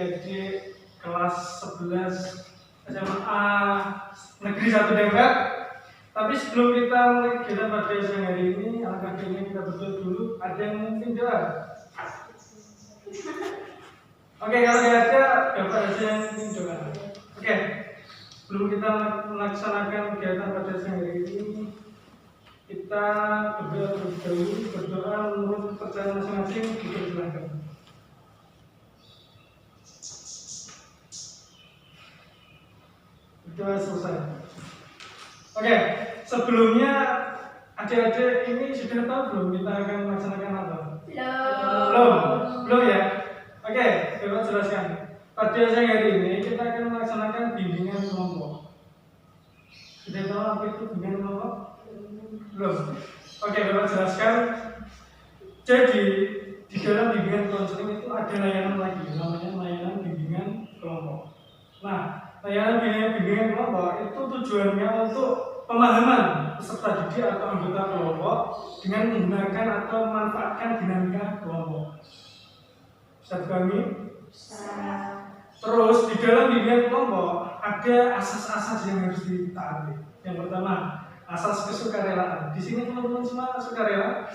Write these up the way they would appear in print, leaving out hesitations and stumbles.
adik-adik kelas 11 SMA Negeri 1 Depok. Tapi sebelum kita mulai kegiatan pada siang hari ini, alangkah baiknya kita berdoa dulu. Ada yang mungkin doa? Oke, kalau tidak ada, Bapak aja yang mungkin doa. Oke, sebelum kita melaksanakan kegiatan pada siang hari ini, kita berdoa terlebih dahulu. Berdoa menurut kepercayaan masing-masing. Kita silakan. Berdoa selesai. Oke, sebelumnya adik-adik ini sudah tahu belum kita akan melaksanakan apa? Belum ya? Oke, coba jelaskan. Pada siang hari ini kita akan melaksanakan bimbingan kelompok. Sudah tahu apa itu bimbingan kelompok? Belum. Oke, coba jelaskan. Jadi di dalam bimbingan konseling itu ada layanan lagi, namanya layanan bimbingan kelompok. Nah, layanan bimbingan kelompok itu tujuannya untuk pemahaman peserta didik atau anggota kelompok dengan menggunakan atau memanfaatkan dinamika kelompok. Bisa dipahami? Terus di dalam bimbingan kelompok ada asas-asas yang harus ditaati. Yang pertama, asas kesukarelaan. Di sini teman-teman semua sukarela?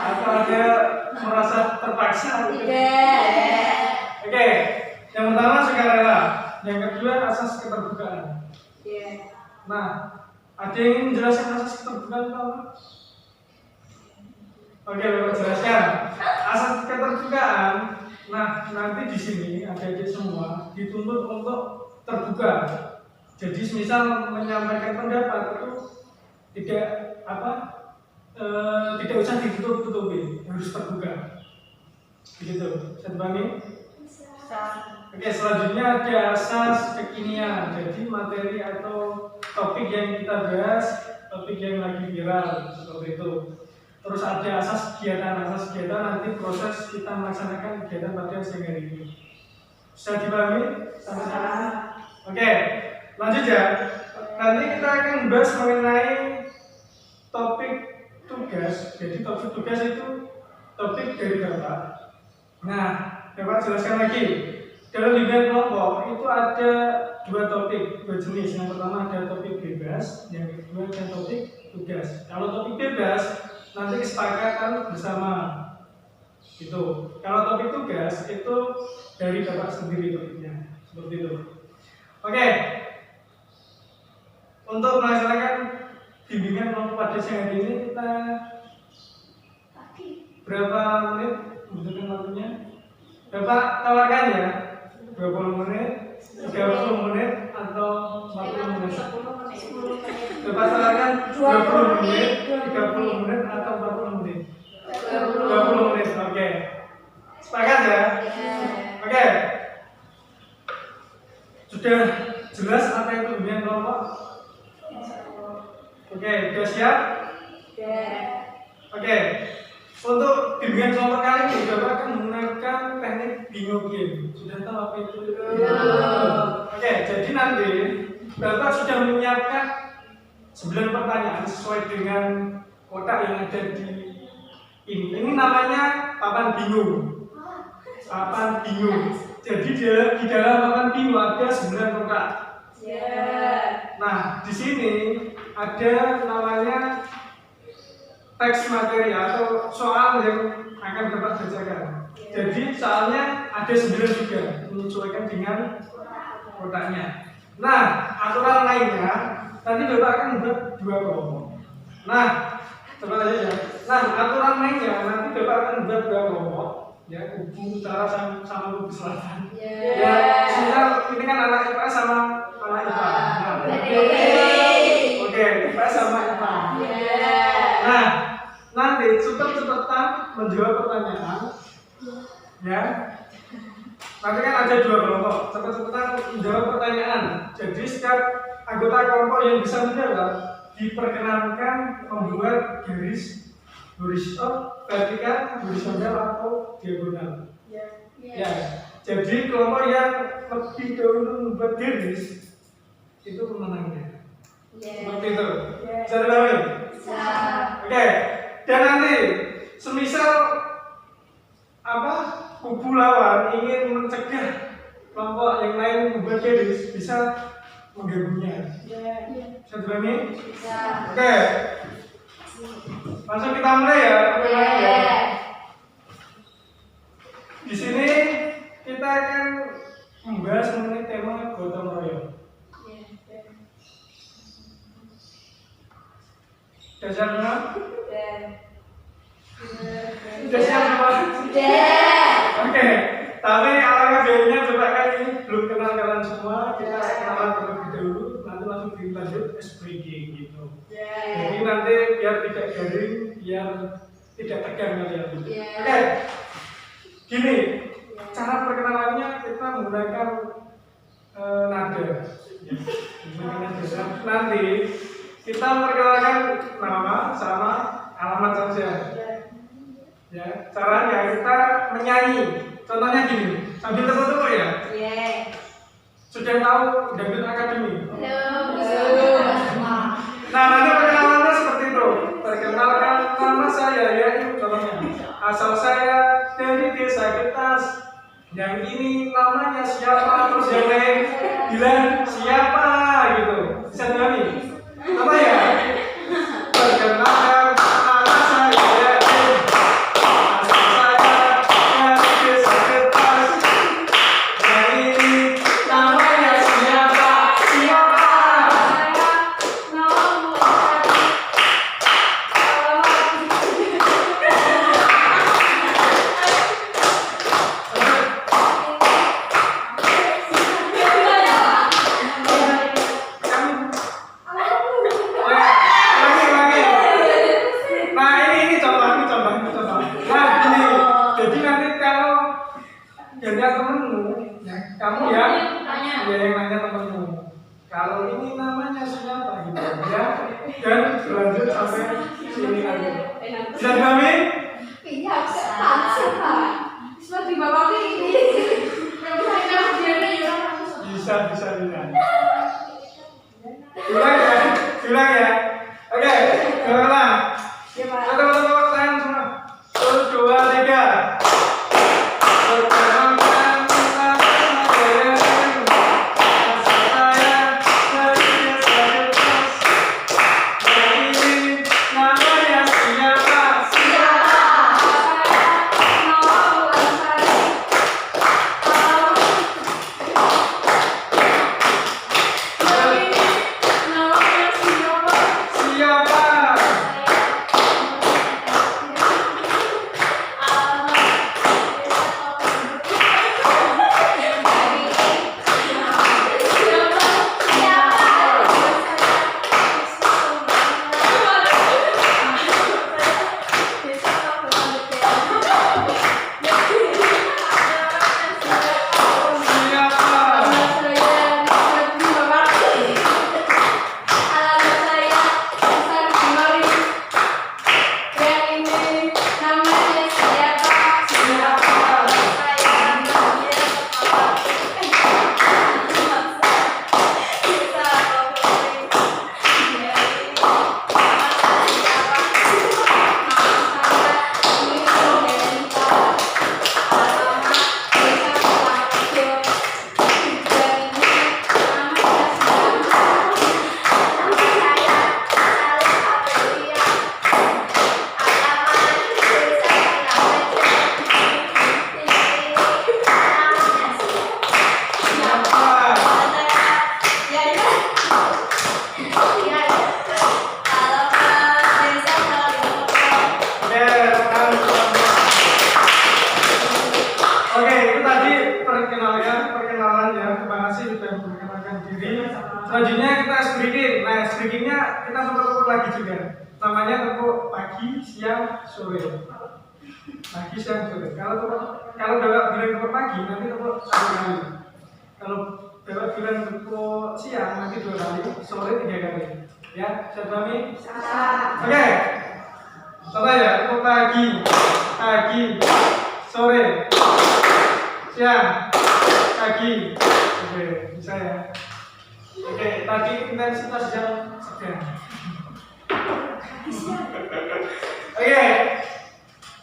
Atau ada merasa terpaksa? Tidak. Oke, yang pertama sukarela. Yang kedua asas keterbukaan. Nah, ada yang ingin menjelaskan asas keterbukaan itu apa? Oke, Bapak jelaskan. Asas keterbukaan. Nah, nanti di sini adik-adik semua dituntut untuk terbuka. Jadi, misal menyampaikan pendapat itu tidak usah ditutup-tutupi, harus terbuka. Begitu, bisa dipahami? Oke, selanjutnya ada asas kekinian. Jadi materi atau topik yang kita bahas, topik yang lagi viral seperti itu. Terus ada asas kegiatan nanti proses kita melaksanakan kegiatan pada siang hari ini. Bisa dipahami sampai sana? Oke, lanjut ya. Nanti kita akan membahas mengenai topik tugas. Jadi topik tugas itu topik dari Bapak. Nah, Bapak jelaskan lagi. Dalam bimbingan kelompok itu ada dua topik, dua jenis. Yang pertama ada topik bebas, yang kedua ada topik tugas. Kalau topik bebas nanti kesepakatan bersama. Gitu. Kalau topik tugas itu dari Bapak sendiri topiknya. Seperti itu. Oke. Untuk melaksanakan bimbingan kelompok pada siang hari ini kita berapa menit membutuhkan waktunya? Bapak tawarkan ya. 20 menit, 30 menit, atau 40 menit? Bapak sarankan 20 menit, 30 menit, atau 40 menit? 20 menit, oke. Sepakat ya? Oke. Sudah jelas apa itu bimbingan kelompok? Oke, sudah siap? Oke. Untuk bimbingan kelompok kali ini, Bapak akan menggunakan teknik bingo game. Sudah tahu apa itu? Oke, jadi nanti Bapak sudah menyiapkan 9 pertanyaan sesuai dengan kotak yang ada di ini. Ini namanya papan bingo. Papan bingo. Jadi di dalam papan bingo ada 9 kotak. Nah, di sini ada namanya teks materi atau soal yang akan Bapak bacakan. Jadi soalnya ada 9 juga, menyesuaikan dengan kotaknya. Nah, aturan lainnya nanti Bapak akan membuat 2 kelompok. Nah, coba aja ya. Nah, aturan lainnya nanti Bapak akan membuat 2 kelompok. Ya, kubu utara sama kubu selatan. Ya, misal ini kan anak IPA sama anak IPA. Oke, IPA sama IPA. Nah, nanti cepet-cepetan menjawab pertanyaan. Ya. Nanti kan ada 2 kelompok, cepet-cepetan menjawab pertanyaan. Jadi setiap anggota kelompok yang bisa menjawab diperkenankan membuat garis horizontal, vertikal, horizontal atau diagonal. Ya. Jadi kelompok yang lebih dahulu membuat garis itu pemenangnya. Seperti itu. Bisa dipahami? Oke. Dan nanti semisal kubu lawan ingin mencegah kelompok yang lain membuat garis bisa menggabungnya. Bisa dipahami? Bisa. Oke. Langsung kita mulai ya. Di sini kita akan membahas mengenai tema gotong royong. Sudah siap semua? Sudah siap semua? Oke. Tapi alangkah baiknya coba kan ini belum kenal kalian semua, kita kenalan terlebih dahulu, nanti langsung dilanjut ice breaking gitu. Jadi nanti biar tidak garing, biar tidak tegang kalian. Oke. Gini, cara perkenalannya kita menggunakan nada. Nanti kita perkenalkan nama sama alamat saja. Ya, caranya kita menyanyi. Contohnya gini, sambil tepuk-tepuk ya. Sudah tahu Dangdut Academy? Nah, nanti perkenalannya seperti itu. Perkenalkan nama saya ya, itu contohnya. Asal saya dari desa Getas. Yang ini namanya siapa? Terus yang lain bilang siapa gitu. Bisa dipahami? Apa ya? Perkenalkan nama saya ya. Asal saya dari desa Getas. Yang ini namanya siapa? Siapa? Kamu ya, yang nanya temenmu. Kalau ini namanya siapa gitu ya, dan berlanjut sampai sini lagi. Bisa dipahami? Iya, bisa di bawah ini. Bisa. Ulang ya. Oke, ulang. Tepuk-tepuk tangan semua. 1, 2, 3. Selanjutnya kita breaking. Nah, breakingnya kita tepuk lagi juga. Namanya tepuk pagi, siang, sore. Pagi, siang, sore. Kalau Bapak bilang tepuk pagi, nanti tepuk 1 kali. Kalau Bapak bilang tepuk siang, nanti 2 kali. Sore 3 kali. Ya, siap kami? Oke. Coba ya, tepuk pagi, sore, siang, pagi. Oke, bisa ya. Oke, tadi intensitas yang sedang. Oke,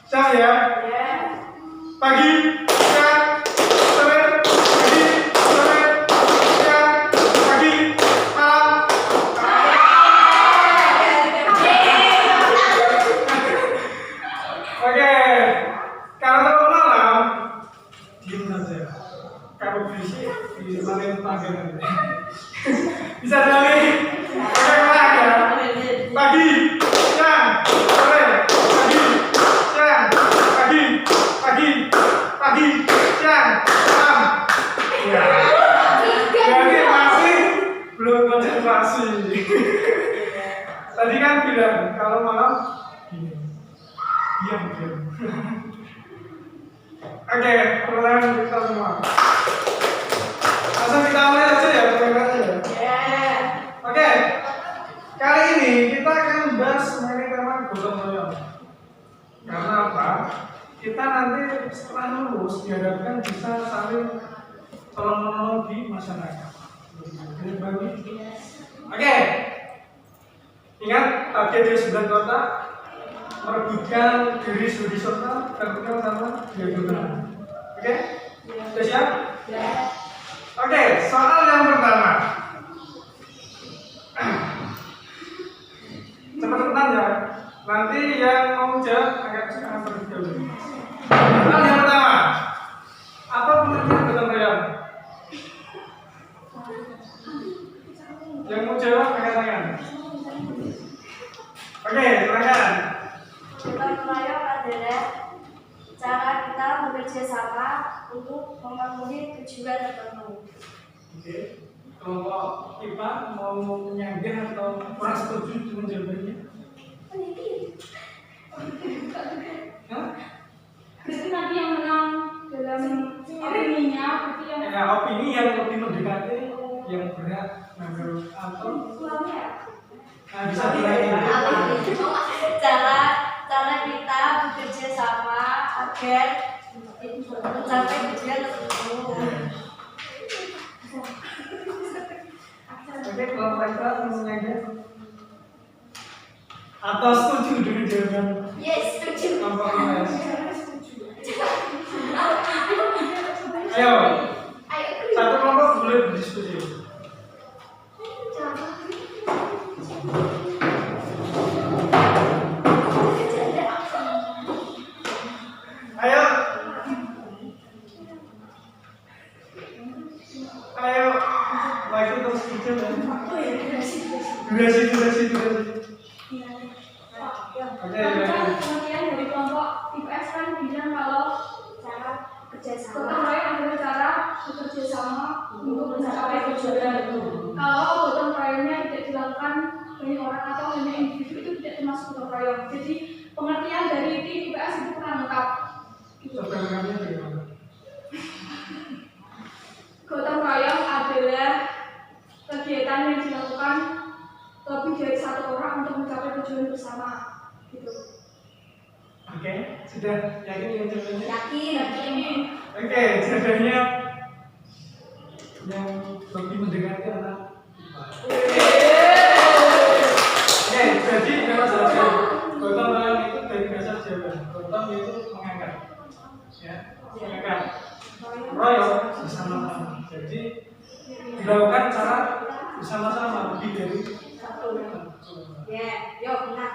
siap ya? Pagi, siang, sore, pagi, berisik di malam pagi nanti. Bisa lagi. Oke, mulai ya. Pagi, siang, sore, pagi, siang, pagi, pagi, pagi, siang, malam. Ya. Jadi masih belum konsentrasi. Tadi kan bilang kalau malam diam. Oke, pertanyaan kita semua. Langsung kita mulai aja ya, pertanyaannya ya. Oke, kali ini kita akan membahas mengenai tema gotong royong. Karena apa? Kita nanti setelah lulus diharapkan bisa saling tolong-menolong di masyarakat. Oke, ingat target di 9 kota merebutkan diri studi serta vertikal sama diagonal. Oke? Sudah siap? Ya. Oke, soal yang pertama. Cepat-cepat ya. Nanti yang mau jawab agak terlebih dahulu. Soal yang pertama. Apa pengertian gotong royong? Yang mau jawab angkat tangan. Oke, silakan. Gotong royong adalah cara kita bekerja sama untuk memenuhi tujuan tertentu. Oke, kelompok IPA mau menyanggah atau kurang setuju dengan jawabannya? Berarti nanti yang menang dalam opininya, berarti yang ya, opini yang lebih mendekati yang berat menurut atau bisa dilakukan. cara kita bekerja sama agar mencapai tujuan tertentu. Oke, kalau mereka menyanggah atau setuju dengan jawaban? Yes, setuju. Kelompok IPA. Ayo, satu kelompok boleh berdiskusi. Ayo, lagi terus bicara. Durasi. Kemudian dari kelompok IPS kan bilang kalau cara gotong royong adalah cara bekerja sama untuk mencapai tujuan. Kalau gotong royongnya tidak dilakukan banyak orang atau hanya individu itu tidak termasuk gotong royong. Jadi pengertian dari tim IPS itu kurang lengkap. Sebenarnya bagaimana? Gotong royong adalah kegiatan yang dilakukan lebih dari satu orang untuk mencapai tujuan bersama, gitu. Oke, sudah yakin dengan jawabannya? Yakin. Oke, jawabannya yang lebih mendekati anak. Oke, jadi memang saja gotong royong itu dari bahasa Jawa. Gotong itu mengangkat, ya, mengangkat. Royong bersama-sama. Jadi dilakukan cara bersama-sama lebih dari satu. Yuk, benar.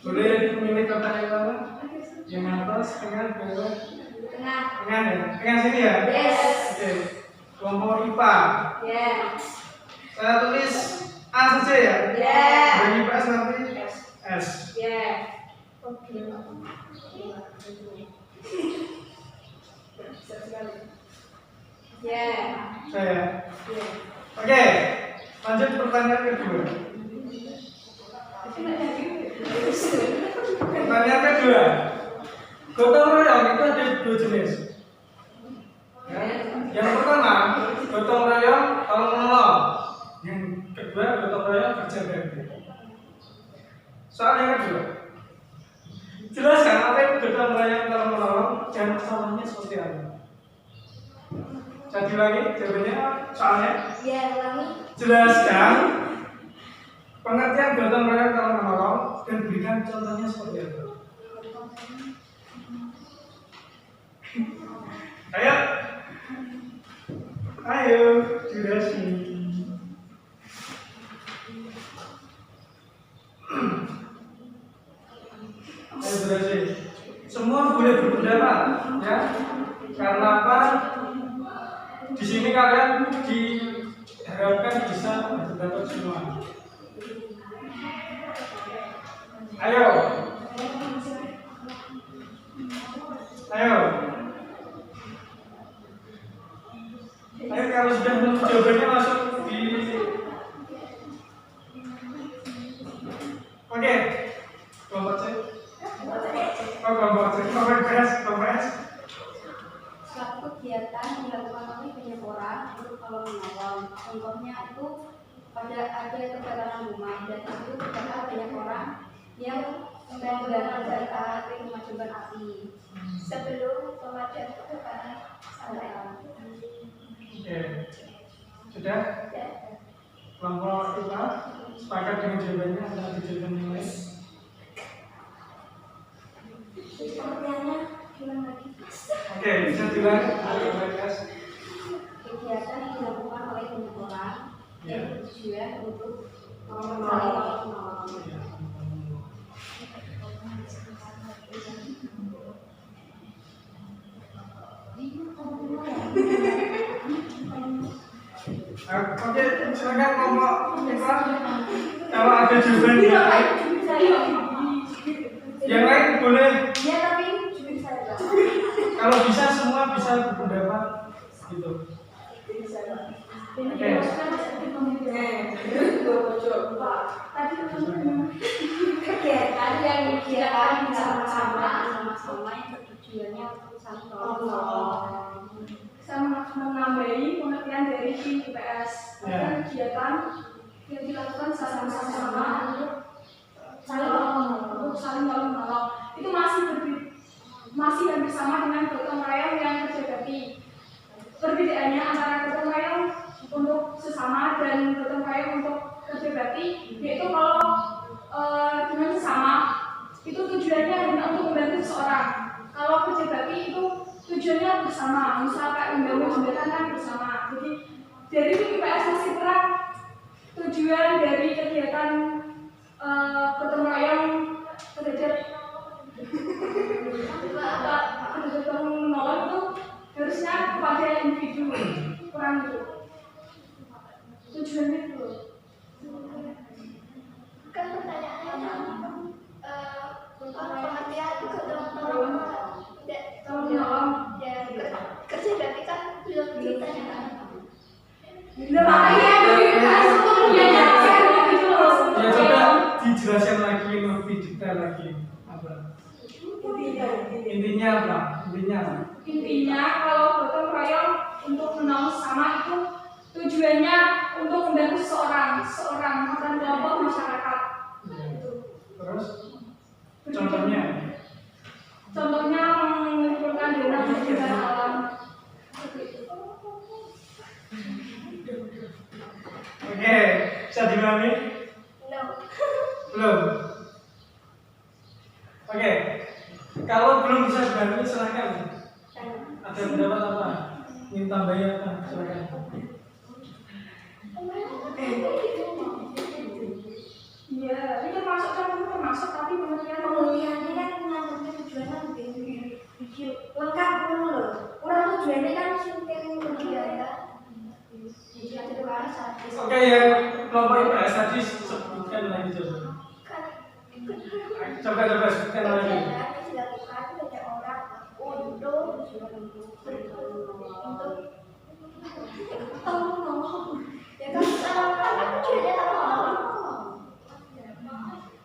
Boleh memilih kota yang mana? Yang atas, tengah, bawah? Tengah. Tengah ya? Tengah sini ya? Yes. Oke. Kelompok IPA. Yes. Saya tulis A saja ya? Yeah. Bagi IPS nanti S. Yeah. Yeah. Saya. Oke. Lanjut pertanyaan kedua. Pertanyaan kedua. Gotong royong itu ada dua jenis. Ya. Yang pertama, gotong royong tolong menolong. Yang kedua, gotong royong kerja bakti. Soal yang kedua, jelaskan apa itu gotong royong tolong menolong dan masalahnya seperti apa. Jadi lagi jawabannya soalnya. Ya, ulangi. Jelaskan pengertian gotong royong tolong menolong dan berikan contohnya seperti apa. Ayo, durasi. Ayo durasi. Semua boleh berpendapat, ya. Karena apa? di sini kalian diharapkan bisa dapat semua. Ayo. Ayo. Ayo kalau sudah menemu jawabannya langsung di. Oke. Kelompok C. Oh, kelompok C. Kelompok S. Suatu kegiatan dilakukan oleh banyak orang untuk tolong menolong. Contohnya itu ada kebakaran rumah dan itu terdapat banyak orang yang menggunakan data pemadaman api sebelum pemadam kebakaran sampai. Oke. Sudah? Kelompok IPA sepakat dengan jawabannya atau jawaban yang lain? Pertanyaannya gimana lagi? Oke, bisa diulang. Kegiatan yang dilakukan oleh banyak orang yang bertujuan untuk saling menolong. Oke, silakan kelompok IPA. Kalau ada jawaban yang lain boleh. Ya tapi jujur saya. Kalau bisa semua bisa berpendapat gitu. Oke. Kegiatan yang dilakukan bersama-sama yang bertujuannya untuk saling menolong. Saya menambahi pengertian dari IPS. Kegiatan yang dilakukan sama-sama untuk saling menolong. Itu masih hampir sama dengan gotong royong yang kerja bakti. Perbedaannya antara gotong royong untuk sesama dan gotong royong untuk kerja bakti yaitu kalau dengan sesama itu tujuannya hanya untuk membantu seseorang. Kalau kerja bakti itu tujuannya bersama, misalkan membangun jembatan kan bersama. Jadi dari IPS masih kurang tujuan dari kegiatan gotong royong terhadap menolong itu harusnya kepada individu, kurang itu tujuannya itu. Kan pertanyaannya pengertian gotong menolong ya kerja berarti kan belum ditanyakan. Ya coba dijelaskan lagi lebih detail lagi apa? Intinya apa? Intinya kalau gotong royong untuk menolong sesama itu tujuannya untuk membantu seseorang bukan kelompok masyarakat. Terus contohnya mengumpulkan dana perlindungan alam. Oke, bisa dimahami? Belum. Oke, kalau belum bisa dimahami silakan. Ada pendapat apa? Ingin tambahin apa? Silakan. Iya, ini termasuk tapi pengertian Pemulihannya kan mengaturnya tujuannya lebih lengkap dulu loh. Kurang tujuannya kan syuting kegiatan. Oke, yang kelompok IPS tadi sebutkan lagi coba. Coba sebutkan lagi. Kegiatan dilakukan banyak orang untuk tolong. Ya kan tujuannya tolong.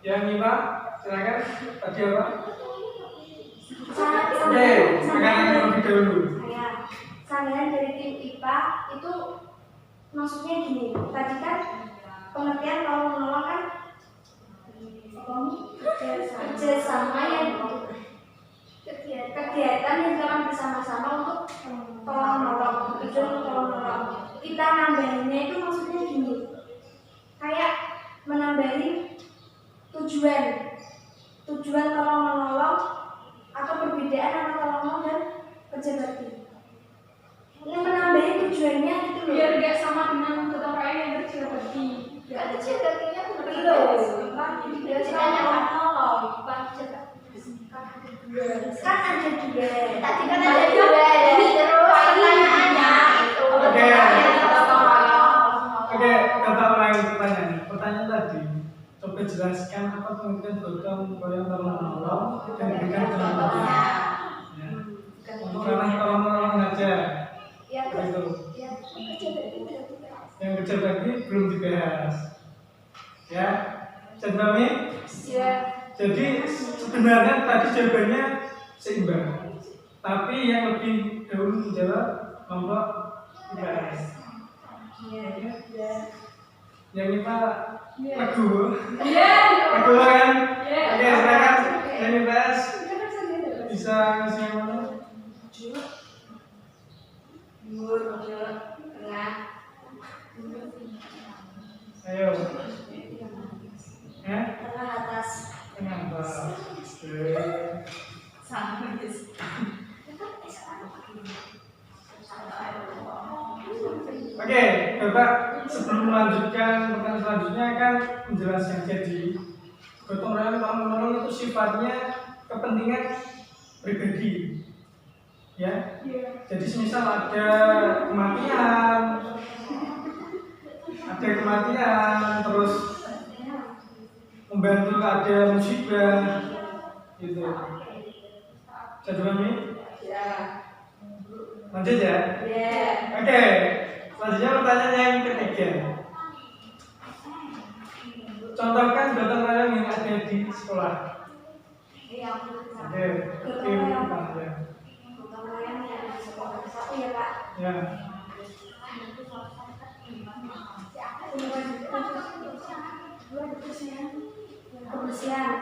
Yang IPA, silakan. Tadi apa? Saya lebih dahulu. Saya dari tim IPA itu maksudnya gini. Tadi kan pengertian kalau menolong kan kerjasama yang kegiatan yang dilakukan bersama-sama untuk tolong menolong. Kita nambahinnya itu maksudnya gini. Kayak menambahin tujuan tolong menolong atau perbedaan antara tolong menolong dan kerja bakti. Ini menambahin tujuannya gitu loh. biar gak sama dengan gotong royong yang kerja bakti. Kan kerja baktinya belum. Biasanya menolong, bukan kerja kan ada dua. Tadi kan ada dua. Terus pertanyaannya itu jelaskan apa pengertian gotong royong tolong menolong dan berikan contohnya. Ya. Untuk ranah tolong menolong aja. Ya, Itu. ya, kerja bakti berarti keras. Yang kerja bakti belum dibahas. Ya, jadi Mami. Ya. Jadi sebenarnya tadi jawabannya seimbang. Tapi yang lebih dahulu menjawab kelompok IPS. Ya. Yang IPA lagu. Iya. Lagu kan? Iya. Oke, silakan. Yang IPS bisa ngisi yang mana? Timur, tengah. Ayo. Ya? Tengah atas. Tengah atas. Oke. Sama guys. Oke, Bapak sebelum melanjutkan pertanyaan selanjutnya kan menjelaskan jadi gotong royong tolong menolong itu sifatnya kepentingan pribadi, ya. Jadi semisal ada kematian, terus membantu ada musibah, gitu. Jadi Mami, Ya. lanjut ya. Ya. Oke, selanjutnya pertanyaan yang ketiga. Contohkan gotong royong yang ada di sekolah. Oke, tim pertama ya. Gotong royong yang ada di sekolah. Satu ya, Pak. Ya, Kebersihan.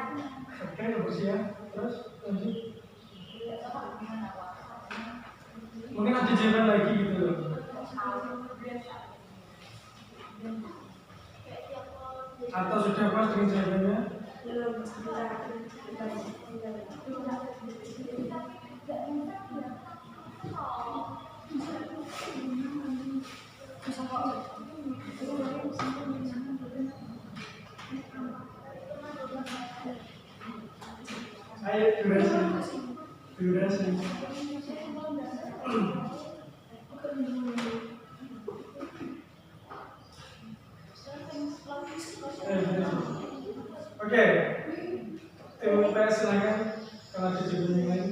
oke, kebersihan. Terus lanjut. Mungkin ada jawaban lagi gitu loh. Atau sudah pas dengan jawabannya? Belum. Ayo, durasi. Oke, tim PS silakan kalau ada jawaban yang lain.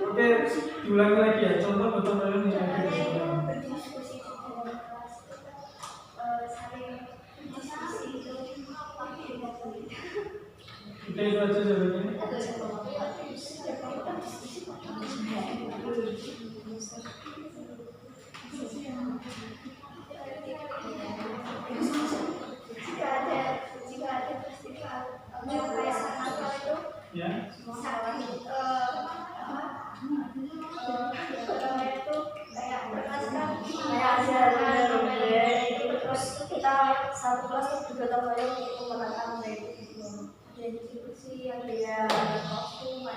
Oke, diulangi lagi ya. Contoh gotong royong yang ada di sekolah. Berdiskusi di dalam kelas, saling berdiskusi itu Oke, itu aja jawabannya. jika ada peristiwa kayak Natal itu Ya, itu kayak berkaskan kayak terus kita satu kelas tuh bergotong royong untuk memenangkan itu ada diskusi yang dia kostum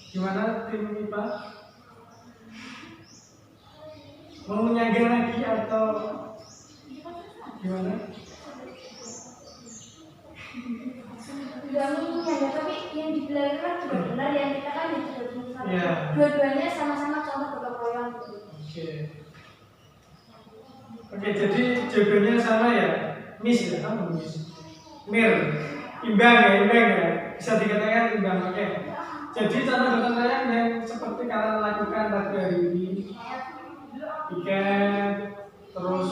gimana tim IPA? Mau menyaga lagi atau gimana? Enggak mungkin ya, tapi yang dibilang kan juga benar, yang kita kan juga benar. Iya. Dua-duanya sama-sama contoh gotong royong gitu. Oke, jadi jawabannya sama ya, Miss ya, kamu Miss. Mir, imbang ya, bisa dikatakan imbang. Oke. Jadi contoh gotong royong yang seperti kalian lakukan pada hari ini, piket, terus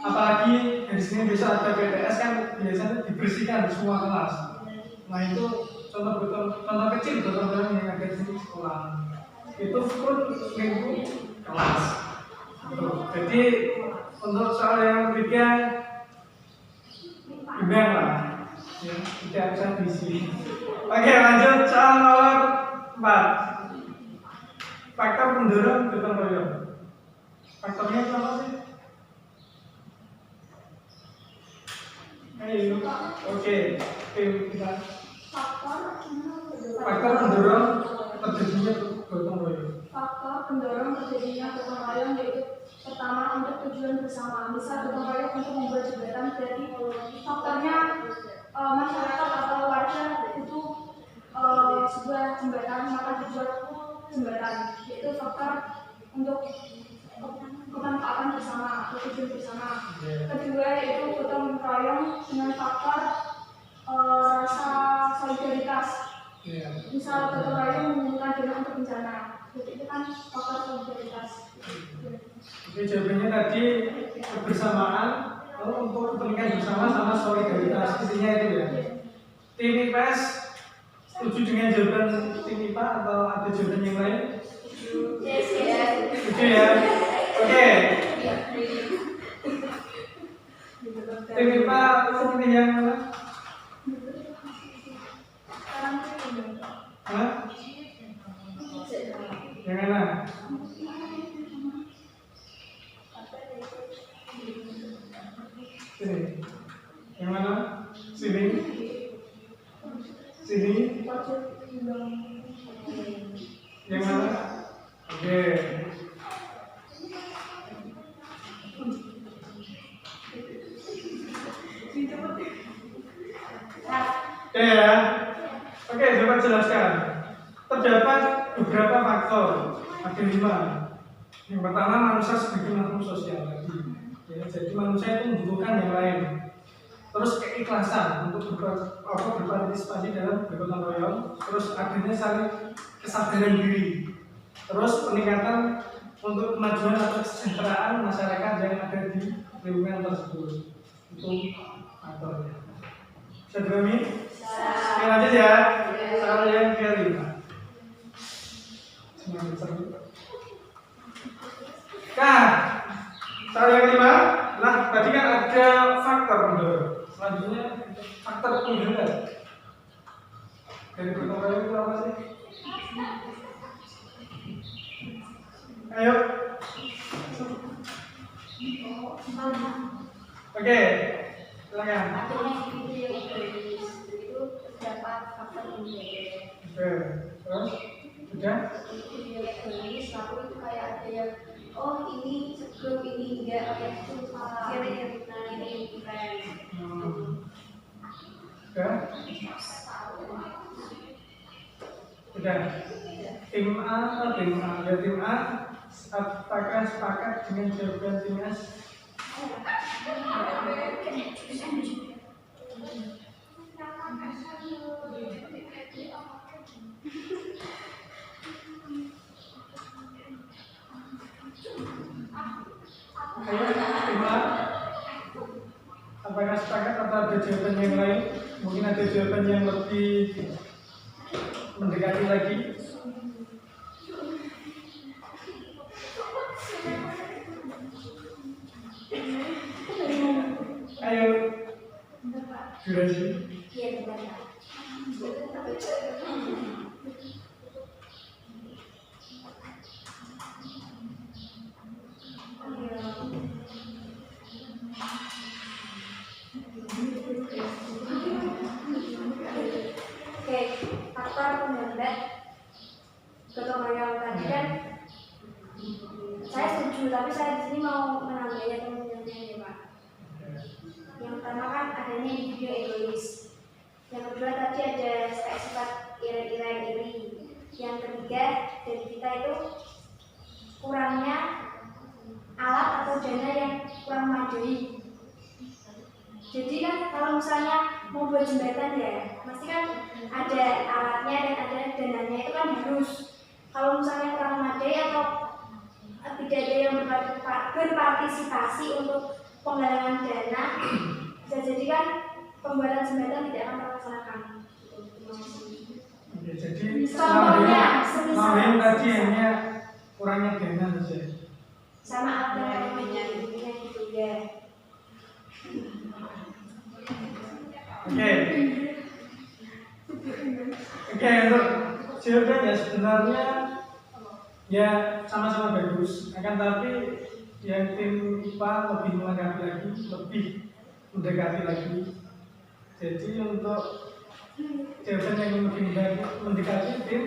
apalagi dari sini bisa ada PTS kan biasanya dibersihkan di semua kelas. Nah itu contoh kecil gotong royong yang ada di sekolah. Itu pun minggu kelas. Jadi untuk soal yang ketiga imbang lah, ya, tidak bisa diisi. Oke, lanjut soal nomor 4. Faktor pendorong gotong royong. Faktornya apa sih? Ayo, oke, kita faktor pendorong terjadinya gotong royong. Faktor pendorong terjadinya gotong royong yaitu pertama untuk tujuan bersama. Misal gotong royong untuk membuat jembatan, jadi faktornya masyarakat atau warga itu sebuah jembatan, maka dibuat jembatan. Yaitu faktor untuk kemanfaatan bersama atau tujuan bersama. Oke. Kedua yaitu gotong royong dengan faktor rasa solidaritas. Iya. Misal gotong royong mengumpulkan dana untuk bencana, jadi itu kan faktor solidaritas. Oke, jawabannya tadi kebersamaan untuk kepentingan bersama sama solidaritas, intinya itu ya. Tim IPS setuju dengan jawaban tim IPA atau ada jawaban yang lain? Yes. Setuju ya? Oke. Tim IPA pilih yang mana? Hah? Yang mana? Sini. Yang mana? Sini. Sini. Yang mana? Oke. Oke ya. Oke, coba jelaskan. Terdapat beberapa faktor. Ada 5. Yang pertama, manusia sebagai makhluk sosial tadi. Ya, jadi manusia itu membutuhkan yang lain. Terus keikhlasan untuk berpartisipasi dalam gotong royong. Terus adanya saling kesadaran diri. Terus peningkatan untuk kemajuan atau kesejahteraan masyarakat yang ada di lingkungan tersebut. Itu faktornya. Bisa dipahami? Oke, lanjut ya. Soal yang kelima. Nah, soal yang kelima. Nah, tadi kan ada faktor pendorong. Selanjutnya faktor penggerak. Dari gotong royong itu apa sih? Ayo. Oke, silakan. Itu terdapat faktor pembeda. Oke, terus sudah? Egois, lalu itu kayak ada yang ini sebelum ini enggak kayak itu ini keren. Sudah. Tim A atau tim A? Ya, tim A. Apakah sepakat dengan jawaban tim S? Ayo, tim A. Apakah sepakat atau ada jawaban yang lain? Mungkin ada jawaban yang lebih mendekati lagi. Ayo, durasi. Iya benar. Oke, faktor penghambat gotong royong tadi kan saya setuju, tapi saya di sini mau menambahi atau menambahnya ya Pak. Yang pertama kan adanya individu egois. Yang kedua tadi ada sifat iri. Yang ketiga dari kita itu kurangnya alat atau dana yang kurang memadai. Jadi kan kalau misalnya mau buat jembatan ya, pasti kan ada alatnya dan ada dananya, itu kan harus. Kalau misalnya kurang memadai atau tidak ada yang berpartisipasi untuk penggalangan dana, bisa jadi kan pembuatan jembatan tidak akan terlaksanakan. Oke, jadi Contohnya, nambahin tadi hanya kurangnya dana saja. Sama apa yang gitu ya. Oke, untuk jawaban ya sebenarnya ya sama-sama bagus. Akan tapi yang tim IPA lebih melengkapi lagi, lebih mendekati lagi. Jadi untuk jawaban yang lebih mendekati tim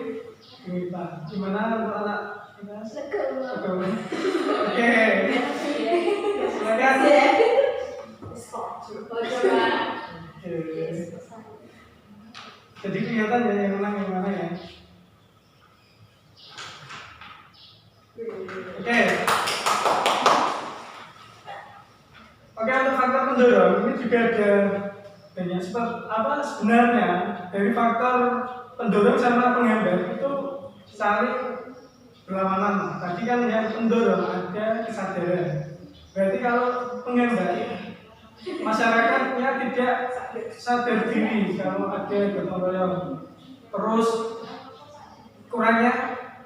IPA. Gimana untuk anak kita? Oke, silakan. Jadi kelihatan ya yang menang yang mana ya. Oke. juga ada banyak sebab apa sebenarnya dari faktor pendorong sama penghambat itu saling berlawanan. Tadi kan yang pendorong ada kesadaran. Berarti kalau penghambat masyarakatnya tidak sadar diri kalau ada gotong royong, terus kurangnya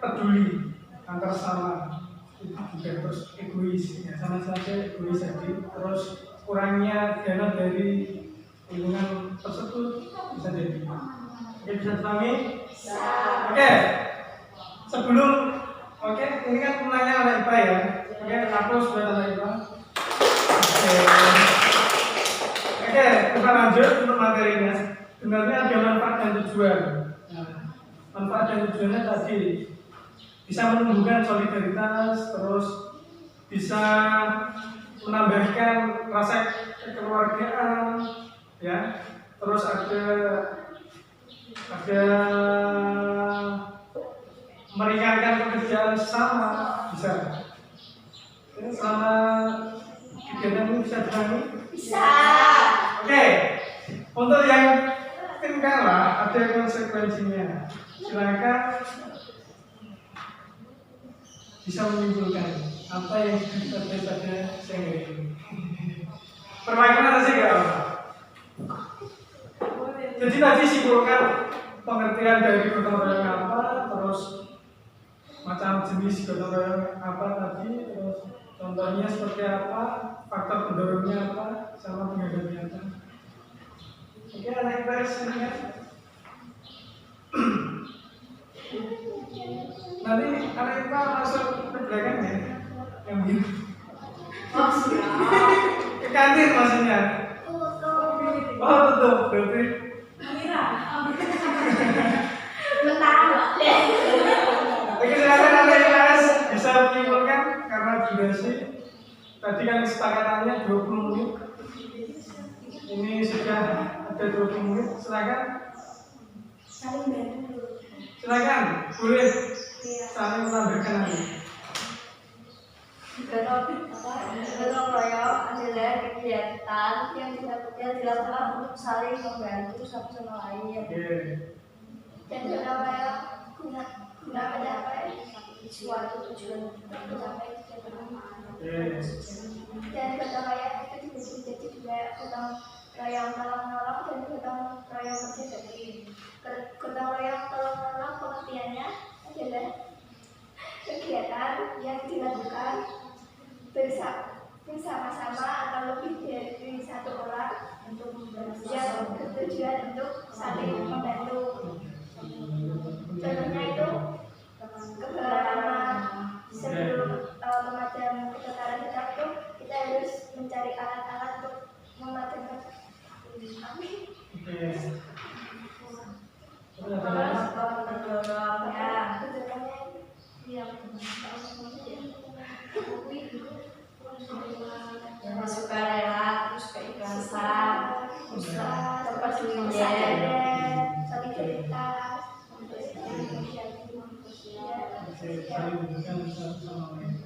peduli antar sama, itu juga terus egois, ya sama saja egois tadi, terus kurangnya dana dari lingkungan tersebut bisa jadi. Oke, bisa dipahami? Oke, sebelum ini kan penanya anak IPA ya. Oke, aku sudah anak IPA. Oke, kita lanjut untuk materinya. Sebenarnya ada manfaat dan tujuan. Nah, manfaat dan tujuannya tadi bisa menumbuhkan solidaritas, terus bisa menambahkan rasa kekeluargaan, ya. Terus ada meringankan pekerjaan sama, bisa. Jadi selama kegiatan ini bisa dipahami? Bisa. Oke, untuk yang mungkin kalah ada konsekuensinya. Silakan bisa menyimpulkan apa yang terjadi pada siang hari ini. Perwakilan sih gak apa. Jadi tadi simpulkan pengertian dari gotong royong apa, terus macam jenis gotong royong apa tadi, terus contohnya seperti apa, faktor pendorongnya apa, sama penghambatnya apa. Oke, anak IPS ini kan. Nanti anak IPA masuk ke belakang ya, yang biru. Ke kantin maksudnya. Oh tutup, berarti. Oke, silakan anak IPS bisa menyimpulkan karena durasi tadi kan kesepakatannya 20 menit. Ini sudah ada 20 menit, silakan. Silakan, boleh saling menambahkan nanti. Gotong royong adalah kegiatan yang dilakukan untuk saling membantu satu sama lain. Dan gotong royong guna mencapai suatu tujuan mencapai dan gotong royong itu dibagi menjadi dua, gotong royong tolong-menolong dan gotong royong bersih-bersih. Gotong royong tolong-menolong pengertiannya adalah kegiatan yang dilakukan bersama-sama atau lebih dari satu orang yang bertujuan untuk saling membantu. Contohnya itu keberagaman. Sebelum memadam kebakaran hutan itu kita harus mencari alat-alat untuk memadamkan. Sukarela, terus keikhlasan, kepedulian, solidaritas,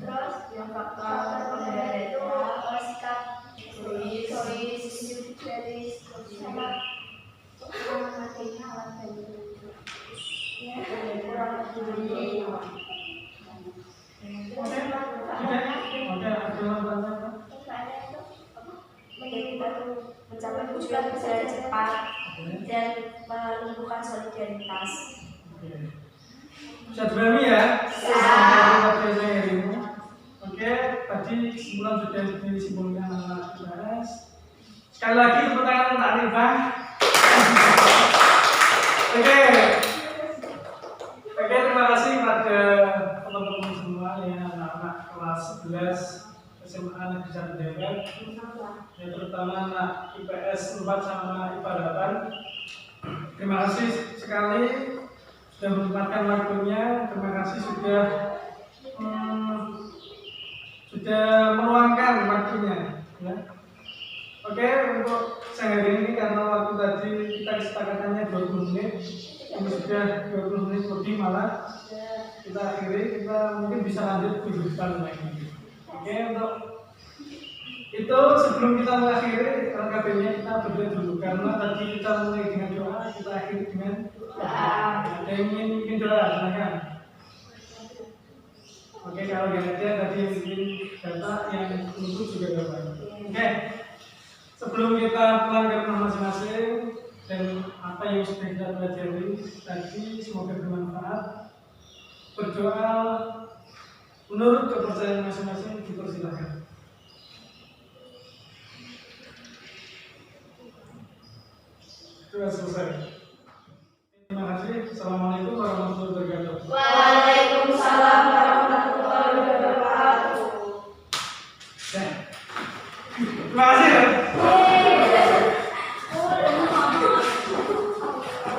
terus yang faktor penghambat itu sikap egois, individualis, sama materi alat bantu. Ya, kurang peduli. Mencapai tujuan secara cepat dan menumbuhkan solidaritas. Bisa dipahami ya? Oke, tadi kesimpulan sudah disimpulkan anak IPS. Sekali lagi tepuk tangan untuk Arifah. Oke, terima kasih pada teman-teman semua ya, anak-anak kelas 11 SMA Negeri 1 Depok, ya terutama anak IPS 4 sama IPA 8. Terima kasih sekali sudah menyempatkan waktunya. Terima kasih sudah meluangkan waktunya. Ya. Oke, untuk sehari ini karena waktu tadi kita kesepakatannya 20 menit, ini sudah 20 menit lebih malah kita akhiri. Kita mungkin bisa lanjut minggu depan lagi. Oke, untuk Itu sebelum kita mengakhiri LKB-nya kita berdoa dulu karena tadi kita mulai dengan doa, kita akhiri dengan doa. Ada yang ingin bikin doa, silakan. Oke, kalau nggak ada tadi yang bikin data yang tunggu juga doa. Oke, sebelum kita pulang ke rumah masing-masing dan apa yang sudah kita pelajari tadi semoga bermanfaat. Berdoa menurut kepercayaan masing-masing dipersilakan. Sudah selesai. Terima kasih. Assalamualaikum warahmatullahi wabarakatuh.